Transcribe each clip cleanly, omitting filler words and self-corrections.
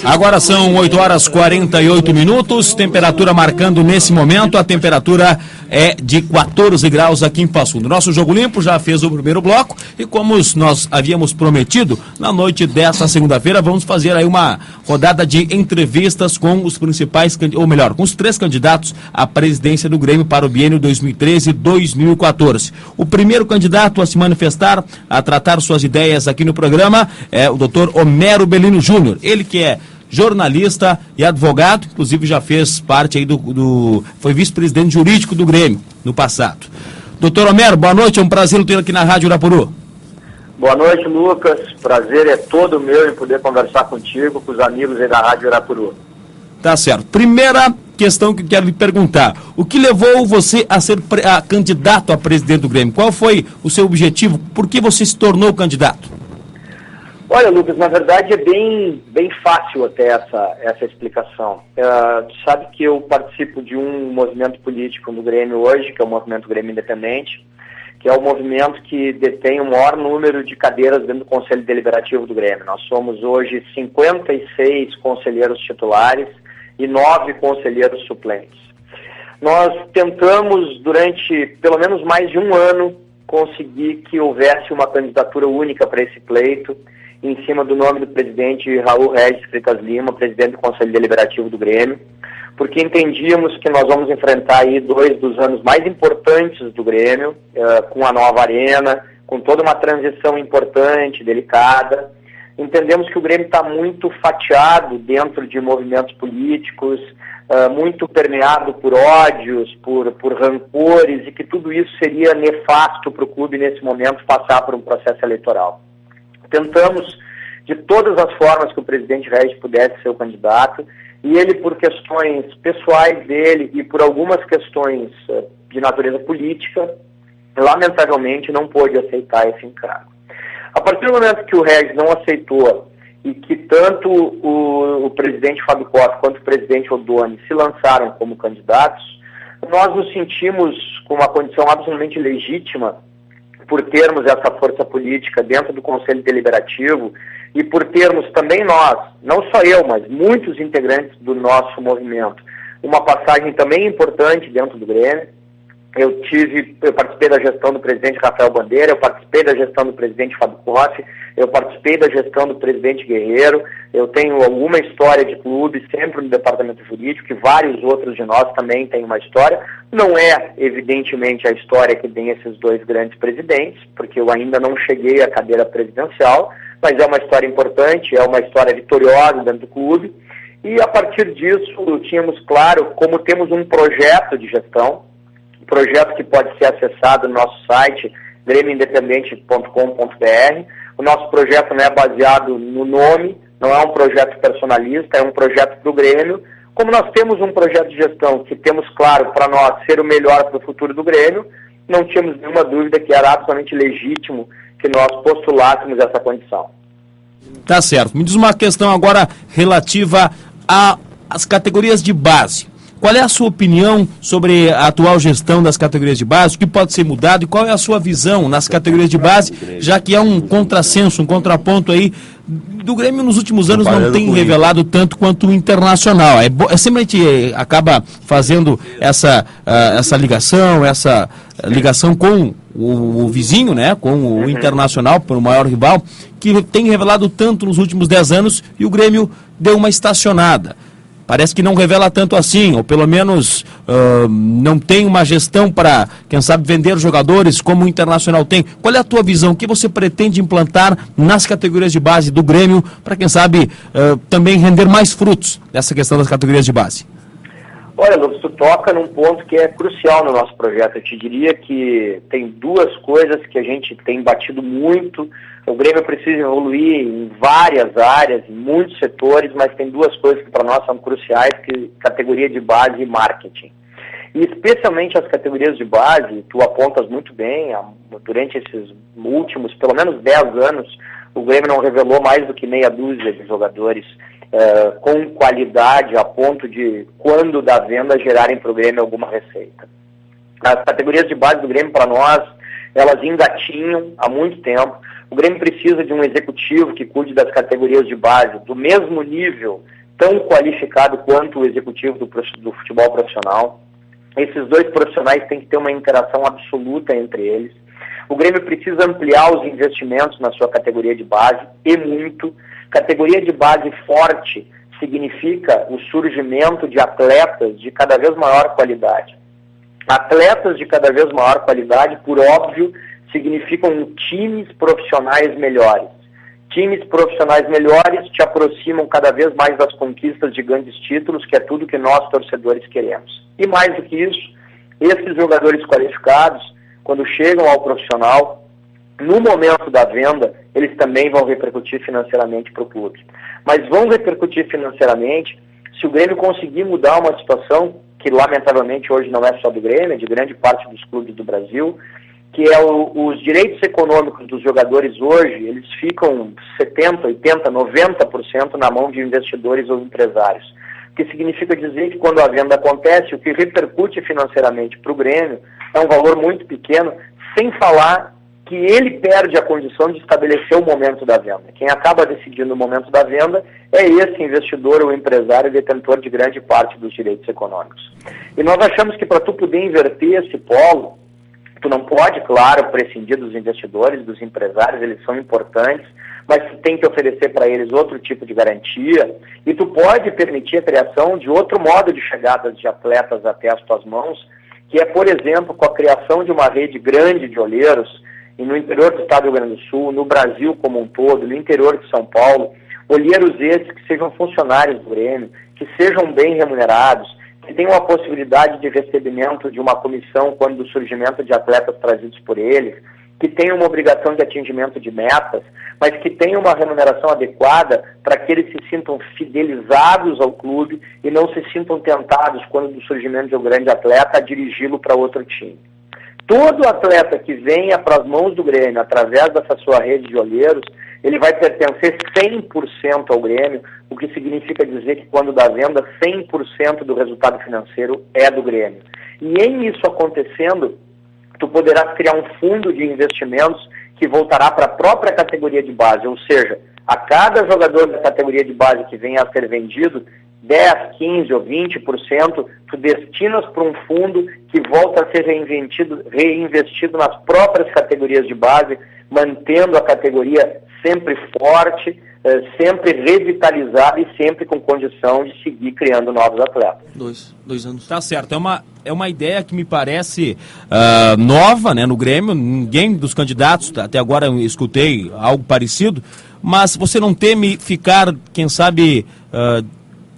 Agora são 8h48, temperatura marcando nesse momento, a temperatura é de 14 graus aqui em Passo Fundo. Nosso Jogo Limpo já fez o primeiro bloco e como nós havíamos prometido, na noite desta segunda-feira vamos fazer aí uma rodada de entrevistas com os principais, ou melhor, com os 3 candidatos à presidência do Grêmio para o biênio 2013-2014. O primeiro candidato a se manifestar, a tratar suas ideias aqui no programa é o Dr. Homero Bellino Júnior, ele que é jornalista e advogado, inclusive já fez parte aí foi vice-presidente jurídico do Grêmio no passado. Doutor Homero, boa noite, é um prazer tê-lo aqui na Rádio Irapuru. Boa noite, Lucas, prazer é todo meu em poder conversar contigo, com os amigos aí da Rádio Irapuru. Tá certo. Primeira questão que eu quero lhe perguntar, o que levou você a ser candidato a presidente do Grêmio? Qual foi o seu objetivo? Por que você se tornou candidato? Olha, Lucas, na verdade é bem fácil até essa explicação. Tu sabe que eu participo de um movimento político no Grêmio hoje, que é o Movimento Grêmio Independente, que é o movimento que detém o maior número de cadeiras dentro do Conselho Deliberativo do Grêmio. Nós somos hoje 56 conselheiros titulares e 9 conselheiros suplentes. Nós tentamos, durante pelo menos mais de um ano, conseguir que houvesse uma candidatura única para esse pleito, em cima do nome do presidente Raul Regis Freitas Lima, presidente do Conselho Deliberativo do Grêmio, porque entendíamos que nós vamos enfrentar aí 2 dos anos mais importantes do Grêmio, com a nova arena, com toda uma transição importante, delicada. Entendemos que o Grêmio está muito fatiado dentro de movimentos políticos, muito permeado por ódios, por rancores, e que tudo isso seria nefasto para o clube nesse momento passar por um processo eleitoral. Tentamos de todas as formas que o presidente Regis pudesse ser o candidato, e ele, por questões pessoais dele e por algumas questões de natureza política, lamentavelmente não pôde aceitar esse encargo. A partir do momento que o Regis não aceitou e que tanto o presidente Fábio Koff quanto o presidente Odoni se lançaram como candidatos, nós nos sentimos com uma condição absolutamente legítima por termos essa força política dentro do Conselho Deliberativo e por termos também nós, não só eu, mas muitos integrantes do nosso movimento, uma passagem também importante dentro do Grêmio. Eu participei da gestão do presidente Rafael Bandeira, eu participei da gestão do presidente Fábio Koff, eu participei da gestão do presidente Guerreiro, eu tenho alguma história de clube, sempre no departamento jurídico, e vários outros de nós também têm uma história. Não é, evidentemente, a história que tem esses 2 grandes presidentes, porque eu ainda não cheguei à cadeira presidencial, mas é uma história importante, é uma história vitoriosa dentro do clube, e a partir disso tínhamos claro, como temos um projeto de gestão, projeto que pode ser acessado no nosso site, gremioindependente.com.br. O nosso projeto não é baseado no nome, não é um projeto personalista, é um projeto para o Grêmio. Como nós temos um projeto de gestão que temos claro para nós ser o melhor para o futuro do Grêmio, não tínhamos nenhuma dúvida que era absolutamente legítimo que nós postulássemos essa condição. Tá certo. Me diz uma questão agora relativa às categorias de base. Qual é a sua opinião sobre a atual gestão das categorias de base? O que pode ser mudado e qual é a sua visão nas categorias de base, já que há um contrassenso, um contraponto aí do Grêmio nos últimos anos não tem revelado tanto quanto o Internacional. Sempre a gente acaba fazendo essa ligação com o vizinho, né, com o Internacional, por o maior rival, que tem revelado tanto nos últimos 10 anos e o Grêmio deu uma estacionada. Parece que não revela tanto assim, ou pelo menos não tem uma gestão para, quem sabe, vender jogadores como o Internacional tem. Qual é a tua visão? O que você pretende implantar nas categorias de base do Grêmio para, quem sabe, também render mais frutos dessa questão das categorias de base? Olha, Lucas, tu toca num ponto que é crucial no nosso projeto. Eu te diria que tem 2 coisas que a gente tem batido muito. O Grêmio precisa evoluir em várias áreas, em muitos setores, mas tem 2 coisas que para nós são cruciais, que categoria de base e marketing. E especialmente as categorias de base, tu apontas muito bem, durante esses últimos, pelo menos 10 anos, o Grêmio não revelou mais do que meia dúzia de jogadores com qualidade a ponto de, quando da venda, gerarem para o Grêmio alguma receita. As categorias de base do Grêmio, para nós, elas engatinham há muito tempo. O Grêmio precisa de um executivo que cuide das categorias de base, do mesmo nível, tão qualificado quanto o executivo do futebol profissional. Esses dois profissionais têm que ter uma interação absoluta entre eles. O Grêmio precisa ampliar os investimentos na sua categoria de base, e muito. Categoria de base forte significa o surgimento de atletas de cada vez maior qualidade. Atletas de cada vez maior qualidade, por óbvio, significam times profissionais melhores. Times profissionais melhores te aproximam cada vez mais das conquistas de grandes títulos, que é tudo que nós, torcedores, queremos. E mais do que isso, esses jogadores qualificados, quando chegam ao profissional, no momento da venda, eles também vão repercutir financeiramente para o clube. Mas vão repercutir financeiramente se o Grêmio conseguir mudar uma situação que, lamentavelmente, hoje não é só do Grêmio, é de grande parte dos clubes do Brasil, que é os direitos econômicos dos jogadores hoje, eles ficam 70%, 80%, 90% na mão de investidores ou empresários. O que significa dizer que quando a venda acontece, o que repercute financeiramente para o Grêmio é um valor muito pequeno, sem falar que ele perde a condição de estabelecer o momento da venda. Quem acaba decidindo o momento da venda é esse investidor ou empresário detentor de grande parte dos direitos econômicos. E nós achamos que para tu poder inverter esse polo, tu não pode, claro, prescindir dos investidores, dos empresários, eles são importantes, mas tu tem que oferecer para eles outro tipo de garantia, e tu pode permitir a criação de outro modo de chegada de atletas até as tuas mãos, que é, por exemplo, com a criação de uma rede grande de olheiros, e no interior do estado do Rio Grande do Sul, no Brasil como um todo, no interior de São Paulo, olheiros esses que sejam funcionários do Grêmio, que sejam bem remunerados, que tenham a possibilidade de recebimento de uma comissão quando do surgimento de atletas trazidos por eles, que tenham uma obrigação de atingimento de metas, mas que tenham uma remuneração adequada para que eles se sintam fidelizados ao clube e não se sintam tentados, quando do surgimento de um grande atleta, a dirigi-lo para outro time. Todo atleta que venha para as mãos do Grêmio, através dessa sua rede de olheiros, ele vai pertencer 100% ao Grêmio, o que significa dizer que quando da venda, 100% do resultado financeiro é do Grêmio. E em isso acontecendo, tu poderás criar um fundo de investimentos que voltará para a própria categoria de base, ou seja, a cada jogador da categoria de base que venha a ser vendido, 10, 15 ou 20%, tu destinas para um fundo que volta a ser reinvestido nas próprias categorias de base, mantendo a categoria sempre forte, sempre revitalizada e sempre com condição de seguir criando novos atletas. Dois anos. Tá certo. É uma ideia que me parece nova, né, no Grêmio. Ninguém dos candidatos, até agora eu escutei algo parecido, mas você não teme ficar, quem sabe,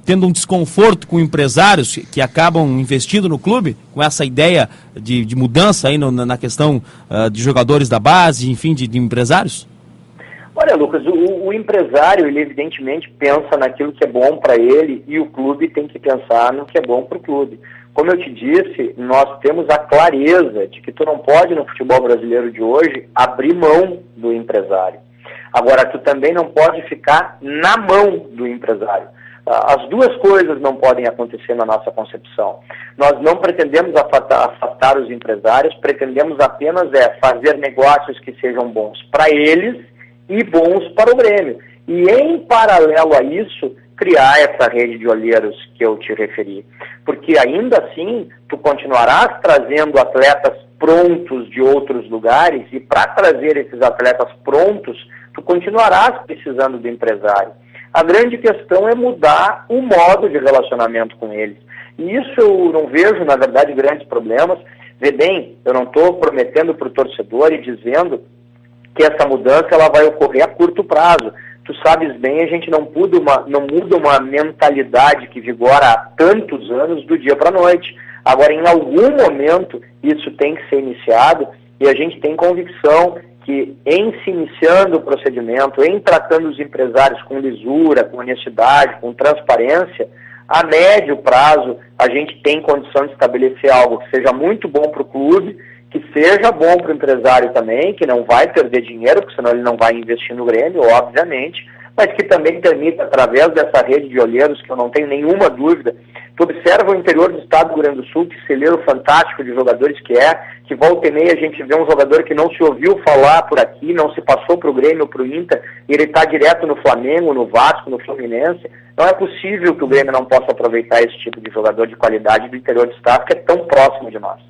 tendo um desconforto com empresários que acabam investindo no clube, com essa ideia de mudança aí na questão de jogadores da base, enfim, de empresários? Olha, Lucas, o empresário, ele evidentemente pensa naquilo que é bom para ele, e o clube tem que pensar no que é bom para o clube. Como eu te disse, nós temos a clareza de que tu não pode, no futebol brasileiro de hoje, abrir mão do empresário. Agora, tu também não pode ficar na mão do empresário. As duas coisas não podem acontecer na nossa concepção. Nós não pretendemos afastar os empresários, pretendemos apenas fazer negócios que sejam bons para eles e bons para o Grêmio. E em paralelo a isso, criar essa rede de olheiros que eu te referi. Porque ainda assim, tu continuarás trazendo atletas prontos de outros lugares, e para trazer esses atletas prontos, tu continuarás precisando do empresário. A grande questão é mudar o modo de relacionamento com eles. E isso eu não vejo, na verdade, grandes problemas. Vê bem, eu não estou prometendo para o torcedor e dizendo que essa mudança ela vai ocorrer a curto prazo. Tu sabes bem, a gente não muda uma mentalidade que vigora há tantos anos do dia para a noite. Agora, em algum momento, isso tem que ser iniciado, e a gente tem convicção que, em se iniciando o procedimento, em tratando os empresários com lisura, com honestidade, com transparência, a médio prazo a gente tem condição de estabelecer algo que seja muito bom para o clube, que seja bom para o empresário também, que não vai perder dinheiro, porque senão ele não vai investir no Grêmio, obviamente, mas que também permite, através dessa rede de olheiros, que eu não tenho nenhuma dúvida, tu observa o interior do estado do Rio Grande do Sul, que celeiro fantástico de jogadores que volta e meia a gente vê um jogador que não se ouviu falar por aqui, não se passou para o Grêmio ou para o Inter, e ele está direto no Flamengo, no Vasco, no Fluminense. Não é possível que o Grêmio não possa aproveitar esse tipo de jogador de qualidade do interior do estado, que é tão próximo de nós.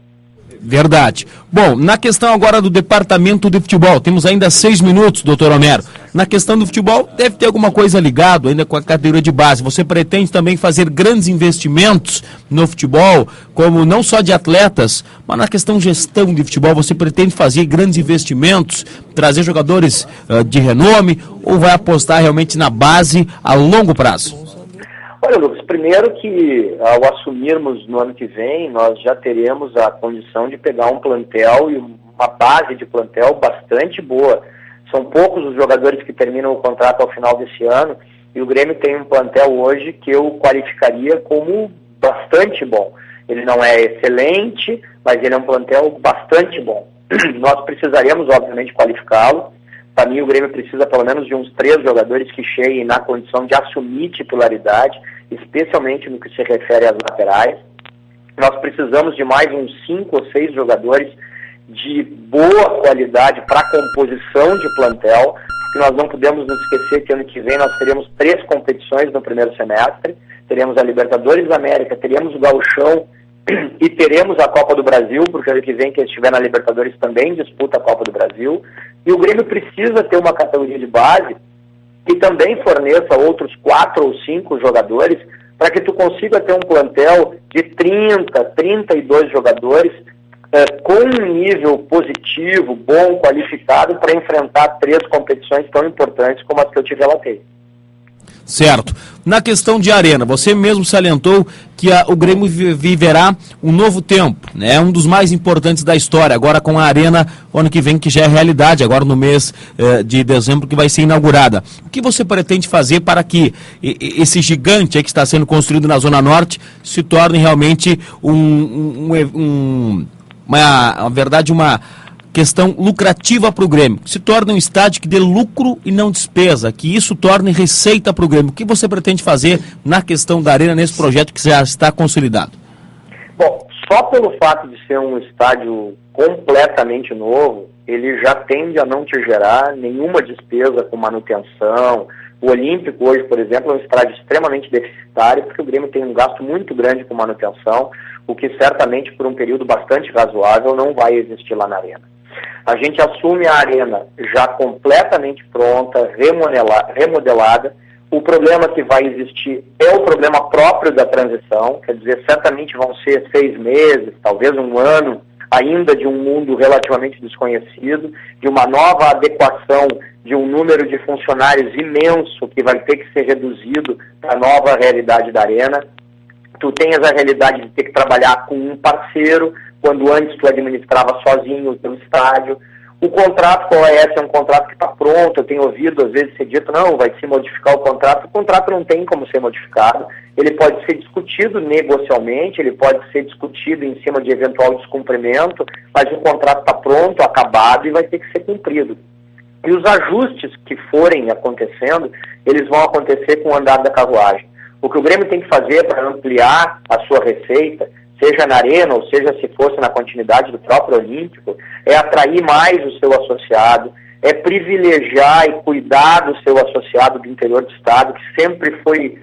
Verdade. Bom, na questão agora do departamento de futebol, temos ainda 6 minutos, doutor Homero. Na questão do futebol, deve ter alguma coisa ligado ainda com a categoria de base. Você pretende também fazer grandes investimentos no futebol, como não só de atletas, mas na questão gestão de futebol, você pretende fazer grandes investimentos, trazer jogadores de renome, ou vai apostar realmente na base a longo prazo? Olha, Lucas, primeiro que ao assumirmos no ano que vem, nós já teremos a condição de pegar um plantel e uma base de plantel bastante boa. São poucos os jogadores que terminam o contrato ao final desse ano, e o Grêmio tem um plantel hoje que eu qualificaria como bastante bom. Ele não é excelente, mas ele é um plantel bastante bom. Nós precisaríamos, obviamente, qualificá-lo. Para mim, o Grêmio precisa pelo menos de uns 3 jogadores que cheguem na condição de assumir titularidade, especialmente no que se refere às laterais. Nós precisamos de mais uns 5 ou 6 jogadores de boa qualidade para a composição de plantel, porque nós não podemos nos esquecer que ano que vem nós teremos 3 competições no primeiro semestre, teremos a Libertadores da América, teremos o Gauchão e teremos a Copa do Brasil, porque ano que vem quem estiver na Libertadores também disputa a Copa do Brasil, e o Grêmio precisa ter uma categoria de base que também forneça outros 4 ou 5 jogadores, para que tu consiga ter um plantel de 30, 32 jogadores com um nível positivo, bom, qualificado, para enfrentar 3 competições tão importantes como as que eu te relatei. Certo. Na questão de arena, você mesmo salientou que o Grêmio viverá um novo tempo, né? Um dos mais importantes da história, agora com a arena ano que vem, que já é realidade, agora no mês de dezembro, que vai ser inaugurada. O que você pretende fazer para que esse gigante aí que está sendo construído na Zona Norte se torne realmente uma questão lucrativa para o Grêmio, que se torne um estádio que dê lucro e não despesa, que isso torne receita para o Grêmio? O que você pretende fazer na questão da arena, nesse projeto que já está consolidado? Bom, só pelo fato de ser um estádio completamente novo, ele já tende a não te gerar nenhuma despesa com manutenção. O Olímpico hoje, por exemplo, é um estádio extremamente deficitário, porque o Grêmio tem um gasto muito grande com manutenção, o que certamente por um período bastante razoável não vai existir lá na arena. A gente assume a arena já completamente pronta, remodelada. O problema que vai existir é o problema próprio da transição, quer dizer, certamente vão ser 6 meses, talvez um ano, ainda de um mundo relativamente desconhecido, de uma nova adequação de um número de funcionários imenso que vai ter que ser reduzido para a nova realidade da arena. Tu tens a realidade de ter que trabalhar com um parceiro, quando antes tu administrava sozinho o teu estádio. O contrato com a OAS é um contrato que está pronto, eu tenho ouvido às vezes ser dito, não, vai se modificar o contrato não tem como ser modificado, ele pode ser discutido negocialmente, ele pode ser discutido em cima de eventual descumprimento, mas o contrato está pronto, acabado e vai ter que ser cumprido. E os ajustes que forem acontecendo, eles vão acontecer com o andar da carruagem. O que o Grêmio tem que fazer para ampliar a sua receita, seja na arena ou seja se fosse na continuidade do próprio Olímpico, é atrair mais o seu associado, é privilegiar e cuidar do seu associado do interior do estado, que sempre foi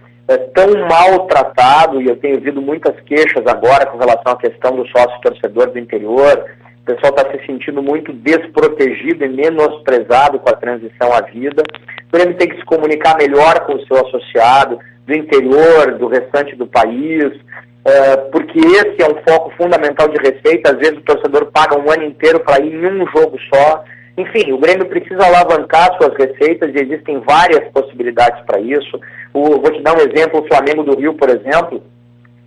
tão maltratado, e eu tenho ouvido muitas queixas agora com relação à questão do sócio-torcedor do interior. O pessoal está se sentindo muito desprotegido e menosprezado com a transição à vida. O Grêmio tem que se comunicar melhor com o seu associado do interior, do restante do país, porque esse é um foco fundamental de receita. Às vezes o torcedor paga um ano inteiro para ir em um jogo só. Enfim, o Grêmio precisa alavancar suas receitas e existem várias possibilidades para isso. Vou te dar um exemplo, o Flamengo do Rio, por exemplo,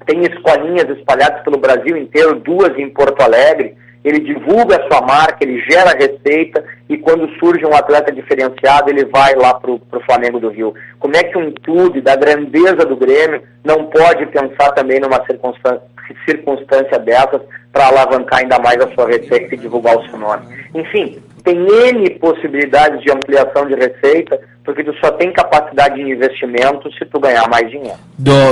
tem escolinhas espalhadas pelo Brasil inteiro, 2 em Porto Alegre. Ele divulga a sua marca, ele gera receita e quando surge um atleta diferenciado, ele vai lá para o Flamengo do Rio. Como é que um clube da grandeza do Grêmio não pode pensar também numa circunstância dessas para alavancar ainda mais a sua receita e divulgar o seu nome? Enfim, tem N possibilidades de ampliação de receita porque tu só tem capacidade de investimento se tu ganhar mais dinheiro.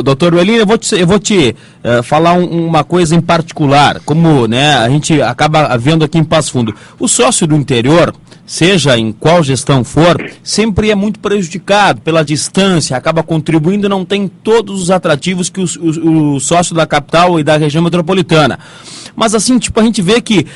Doutor Welin, eu vou te falar uma coisa em particular, como, né, a gente acaba vendo aqui em Passo Fundo. O sócio do interior, seja em qual gestão for, sempre é muito prejudicado pela distância, acaba contribuindo e não tem todos os atrativos que o sócio da capital e da região metropolitana. Mas assim, tipo, a gente vê que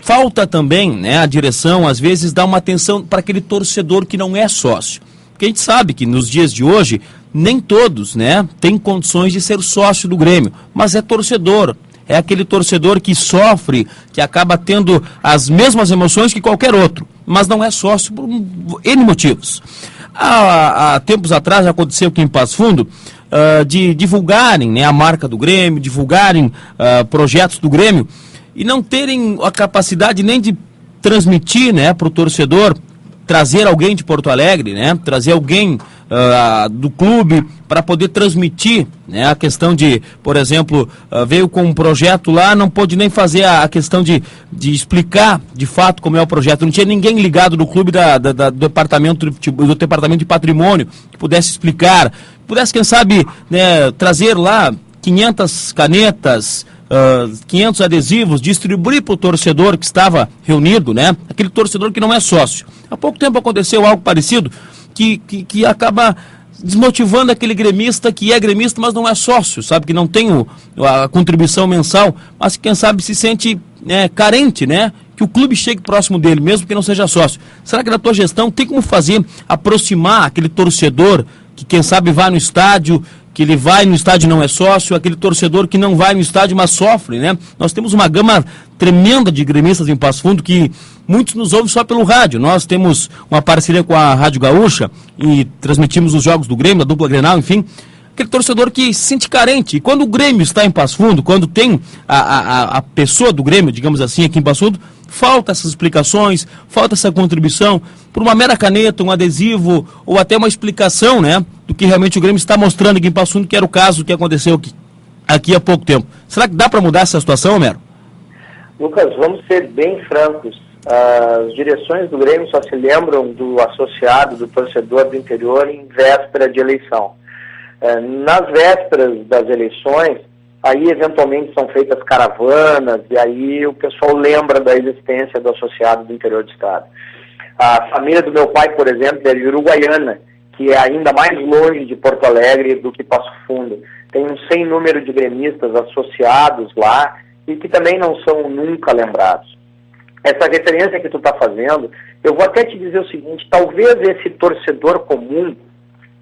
falta também, né, a direção, às vezes, dar uma atenção para aquele torcedor que não é sócio. Porque a gente sabe que nos dias de hoje, nem todos, né, têm condições de ser sócio do Grêmio, mas é torcedor. É aquele torcedor que sofre, que acaba tendo as mesmas emoções que qualquer outro, mas não é sócio por N motivos. Há tempos atrás aconteceu aqui em Passo Fundo, de divulgarem, né, a marca do Grêmio, divulgarem projetos do Grêmio, e não terem a capacidade nem de transmitir, né, para o torcedor, trazer alguém de Porto Alegre, né, trazer alguém do clube para poder transmitir, né, a questão de, por exemplo, veio com um projeto lá, não pôde nem fazer a questão de explicar de fato como é o projeto, não tinha ninguém ligado do clube do departamento de patrimônio que pudesse explicar, pudesse, quem sabe, né, trazer lá 500 canetas, 500 adesivos, distribuir para o torcedor que estava reunido, né? Aquele torcedor que não é sócio. Há pouco tempo aconteceu algo parecido que acaba desmotivando aquele gremista que é gremista, mas não é sócio, sabe? Que não tem a contribuição mensal, mas quem sabe se sente carente, né? Que o clube chegue próximo dele, mesmo que não seja sócio. Será que na tua gestão tem como fazer aproximar aquele torcedor que quem sabe vai no estádio, que ele vai no estádio e não é sócio, aquele torcedor que não vai no estádio, mas sofre, né? Nós temos uma gama tremenda de gremistas em Passo Fundo que muitos nos ouvem só pelo rádio. Nós temos uma parceria com a Rádio Gaúcha e transmitimos os jogos do Grêmio, da dupla Grenal, enfim. Aquele torcedor que se sente carente. E quando o Grêmio está em Passo Fundo, quando tem a pessoa do Grêmio, digamos assim, aqui em Passo Fundo, falta essas explicações, falta essa contribuição, por uma mera caneta, um adesivo, ou até uma explicação, né, do que realmente o Grêmio está mostrando aqui em Passo Fundo, que era o caso que aconteceu aqui há pouco tempo. Será que dá para mudar essa situação, Homero? Lucas, vamos ser bem francos. As direções do Grêmio só se lembram do associado, do torcedor do interior em véspera de eleição. Nas vésperas das eleições, aí eventualmente são feitas caravanas e aí o pessoal lembra da existência do associado do interior do estado. A família do meu pai, por exemplo, é de Uruguaiana, que é ainda mais longe de Porto Alegre do que Passo Fundo. Tem um sem número de gremistas associados lá e que também não são nunca lembrados. Essa referência que tu está fazendo, eu vou até te dizer o seguinte, talvez esse torcedor comum,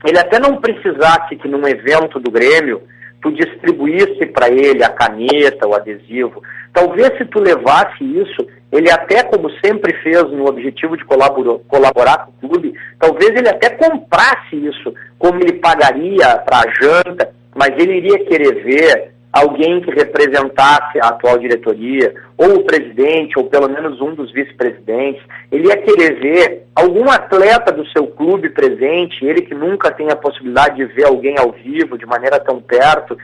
ele até não precisasse que num evento do Grêmio tu distribuísse para ele a caneta, o adesivo. Talvez se tu levasse isso, ele até, como sempre fez no objetivo de colaborar com o clube, talvez ele até comprasse isso, como ele pagaria para a janta, mas ele iria querer ver alguém que representasse a atual diretoria, ou o presidente, ou pelo menos um dos vice-presidentes. Ele ia querer ver algum atleta do seu clube presente, ele que nunca tem a possibilidade de ver alguém ao vivo, de maneira tão perto.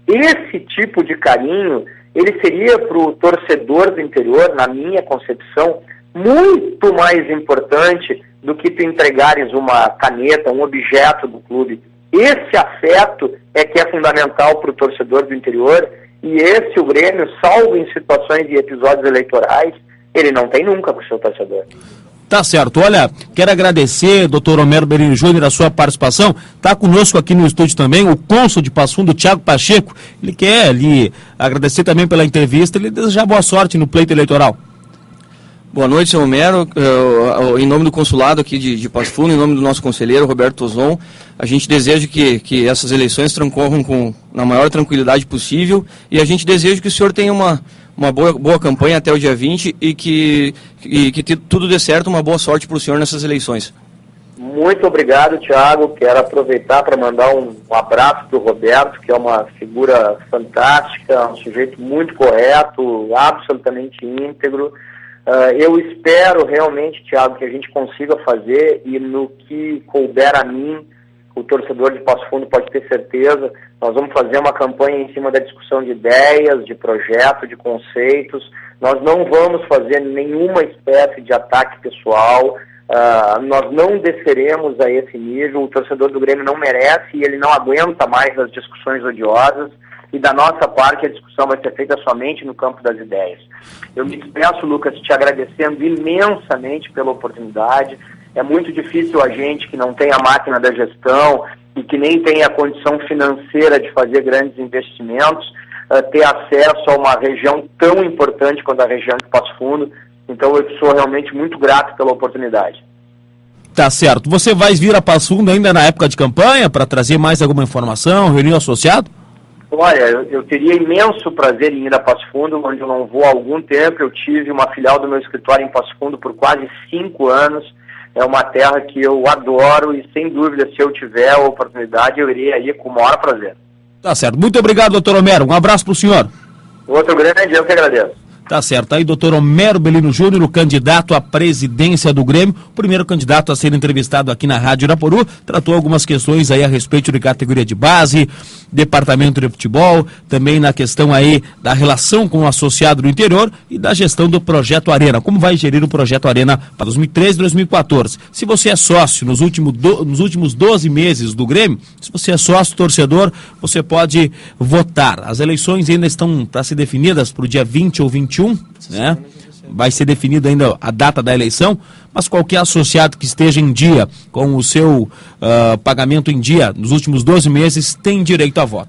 Esse tipo de carinho, ele seria para o torcedor do interior, na minha concepção, muito mais importante do que tu entregares uma caneta, um objeto do clube. Esse afeto é que é fundamental para o torcedor do interior, e esse o Grêmio, salvo em situações e episódios eleitorais, ele não tem nunca para o seu torcedor. Tá certo. Olha, quero agradecer, doutor Homero Berini Júnior, a sua participação. Está conosco aqui no estúdio também o cônsul de Passo Fundo, Thiago Pacheco. Ele quer lhe agradecer também pela entrevista, ele desejar boa sorte no pleito eleitoral. Boa noite, senhor Homero. Em nome do consulado aqui de Passo Fundo, em nome do nosso conselheiro, Roberto Tozon, a gente deseja que essas eleições transcorram na maior tranquilidade possível, e a gente deseja que o senhor tenha uma boa campanha até o dia 20 e que tudo dê certo, uma boa sorte para o senhor nessas eleições. Muito obrigado, Thiago. Quero aproveitar para mandar um abraço para o Roberto, que é uma figura fantástica, um sujeito muito correto, absolutamente íntegro. Eu espero realmente, Thiago, que a gente consiga fazer, e no que couber a mim, o torcedor de Passo Fundo pode ter certeza, nós vamos fazer uma campanha em cima da discussão de ideias, de projeto, de conceitos. Nós não vamos fazer nenhuma espécie de ataque pessoal. Nós não desceremos a esse nível, o torcedor do Grêmio não merece e ele não aguenta mais as discussões odiosas, e da nossa parte a discussão vai ser feita somente no campo das ideias. Eu me despeço, Lucas, te agradecendo imensamente pela oportunidade. É muito difícil a gente que não tem a máquina da gestão e que nem tem a condição financeira de fazer grandes investimentos, ter acesso a uma região tão importante quanto a região de Passo Fundo. Então eu sou realmente muito grato pela oportunidade. Tá certo. Você vai vir a Passo Fundo ainda na época de campanha para trazer mais alguma informação, reunir o associado? Olha, eu teria imenso prazer em ir a Passo Fundo, onde eu não vou há algum tempo. Eu tive uma filial do meu escritório em Passo Fundo por quase 5 anos. É uma terra que eu adoro e, sem dúvida, se eu tiver a oportunidade, eu irei aí com o maior prazer. Tá certo. Muito obrigado, doutor Homero. Um abraço para o senhor. Outro grande, eu que agradeço. Tá certo. Aí, doutor Homero Belino Júnior, o candidato à presidência do Grêmio, o primeiro candidato a ser entrevistado aqui na Rádio Iraporu, tratou algumas questões aí a respeito de categoria de base, departamento de futebol, também na questão aí da relação com o associado do interior e da gestão do Projeto Arena, como vai gerir o Projeto Arena para 2013 e 2014. Se você é sócio nos últimos 12 meses do Grêmio, se você é sócio torcedor, você pode votar. As eleições ainda estão para ser definidas para o dia 20 ou 21, né? Vai ser definida ainda a data da eleição, mas qualquer associado que esteja em dia com o seu pagamento em dia nos últimos 12 meses tem direito a voto.